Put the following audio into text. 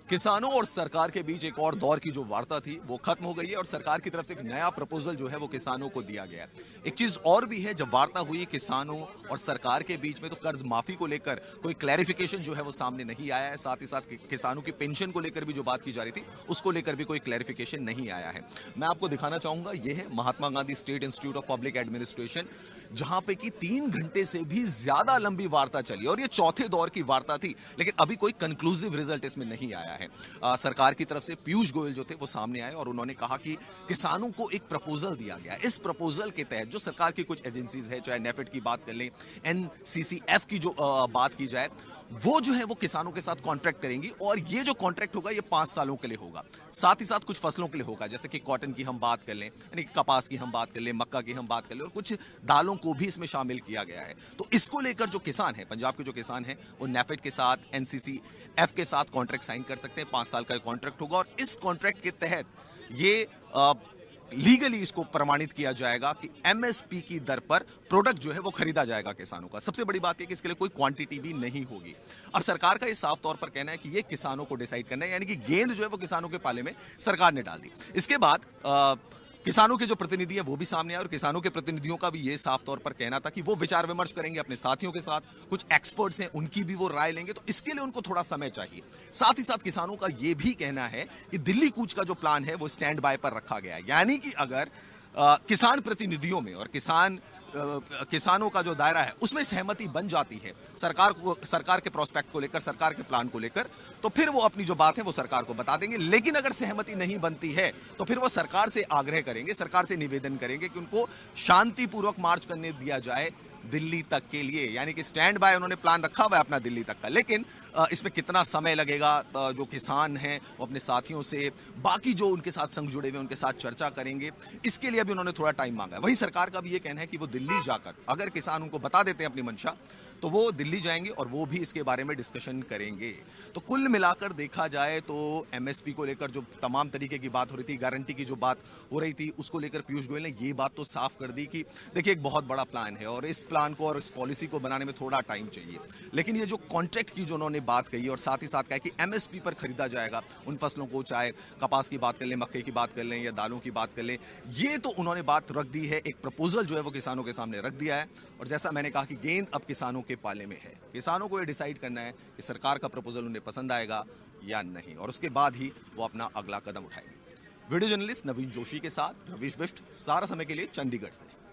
किसानों और सरकार के बीच एक और दौर की जो वार्ता थी वो खत्म हो गई है और सरकार की तरफ से एक नया प्रपोजल जो है वो किसानों को दिया गया है। एक चीज और भी है, जब वार्ता हुई किसानों और सरकार के बीच में तो कर्ज माफी को लेकर कोई क्लैरिफिकेशन जो है वो सामने नहीं आया है। साथ ही साथ किसानों की पेंशन को लेकर भी जो बात की जा रही थी उसको लेकर भी कोई क्लैरिफिकेशन नहीं आया है। मैं आपको दिखाना चाहूंगा, ये है Mahatma Gandhi state institute of public administration, जहां पे कि 3 घंटे से भी ज्यादा लंबी वार्ता चली और ये चौथे दौर की वार्ता थी, लेकिन अभी कोई कंक्लूसिव रिजल्ट इसमें नहीं आया है। सरकार की तरफ से पीयूष गोयल जो थे वो सामने आए और उन्होंने कहा कि किसानों को एक प्रपोजल दिया गया। इस प्रपोजल के तहत जो सरकार की कुछ एजेंसीज है, चाहे नेफेड की बात कर लें, एनसीसीएफ की जो बात की जाए, वो जो है वो किसानों के साथ कॉन्ट्रैक्ट करेंगी और ये जो कॉन्ट्रैक्ट होगा ये 5 सालों के लिए होगा। साथ ही साथ कुछ फसलों के लिए होगा, जैसे कि कॉटन की हम बात कर लें, यानी कि कपास की हम बात कर लें, मक्का की हम बात कर लें, और कुछ दालों को भी इसमें शामिल किया गया है। तो इसको लेकर जो किसान है, पंजाब के जो किसान है, वो नेफेड के साथ, एनसीसीएफ के साथ कॉन्ट्रैक्ट साइन कर सकते हैं। 5 साल का कॉन्ट्रैक्ट होगा और इस कॉन्ट्रैक्ट के तहत ये लीगली इसको प्रमाणित किया जाएगा कि एमएसपी की दर पर प्रोडक्ट जो है वो खरीदा जाएगा किसानों का। सबसे बड़ी बात है कि इसके लिए कोई क्वांटिटी भी नहीं होगी। अब सरकार का ये साफ तौर पर कहना है कि ये किसानों को डिसाइड करना है, यानी कि गेंद जो है वो किसानों के पाले में सरकार ने डाल दी। इसके बाद किसानों के जो प्रतिनिधि हैं वो भी सामने आए और किसानों के प्रतिनिधियों का भी ये साफ तौर पर कहना था कि वो विचार विमर्श करेंगे अपने साथियों के साथ, कुछ एक्सपर्ट्स हैं उनकी भी वो राय लेंगे, तो इसके लिए उनको थोड़ा समय चाहिए। साथ ही साथ किसानों का ये भी कहना है कि दिल्ली कूच का जो प्लान है वो स्टैंड बाय पर रखा गया है, यानी कि अगर किसान प्रतिनिधियों में और किसानों का जो दायरा है उसमें सहमति बन जाती है सरकार के प्रोस्पेक्ट को लेकर, सरकार के प्लान को लेकर, तो फिर वो अपनी जो बात है वो सरकार को बता देंगे। लेकिन अगर सहमति नहीं बनती है तो फिर वो सरकार से आग्रह करेंगे, सरकार से निवेदन करेंगे कि उनको शांतिपूर्वक मार्च करने दिया जाए दिल्ली तक के लिए। यानी कि स्टैंड बाय उन्होंने प्लान रखा हुआ है अपना दिल्ली तक का, लेकिन इसमें कितना समय लगेगा, जो किसान हैं वो अपने साथियों से, बाकी जो उनके साथ संग जुड़े हुए उनके साथ चर्चा करेंगे, इसके लिए भी उन्होंने थोड़ा टाइम मांगा है। वहीं सरकार का भी ये कहना है कि वो दिल्ली जाकर अगर किसान उनको बता देते हैं अपनी मंशा, तो वो दिल्ली जाएंगे और वो भी इसके बारे में डिस्कशन करेंगे। तो कुल मिलाकर देखा जाए तो एमएसपी को लेकर जो तमाम तरीके की बात हो रही थी, गारंटी की जो बात हो रही थी, उसको लेकर पीयूष गोयल ने ये बात तो साफ कर दी कि देखिए एक बहुत बड़ा प्लान है और इस प्लान को और इस पॉलिसी को बनाने में थोड़ा टाइम चाहिए। लेकिन ये जो कॉन्ट्रैक्ट की जो उन्होंने बात कही और साथ ही साथ कहा कि एमएसपी पर खरीदा जाएगा उन फसलों को, चाहे कपास की बात कर लें, मक्के की बात कर लें या दालों की बात कर लें, ये तो उन्होंने बात रख दी है, एक प्रपोजल जो है वो किसानों के सामने रख दिया है। और जैसा मैंने कहा कि गेंद अब किसानों के पाले में है। किसानों को ये डिसाइड करना है कि सरकार का प्रपोजल उन्हें पसंद आएगा या नहीं, और उसके बाद ही वो अपना अगला कदम उठाएंगे। वीडियो जर्नलिस्ट नवीन जोशी के साथ रवीश बिष्ट, सारा समय के लिए चंडीगढ़ से।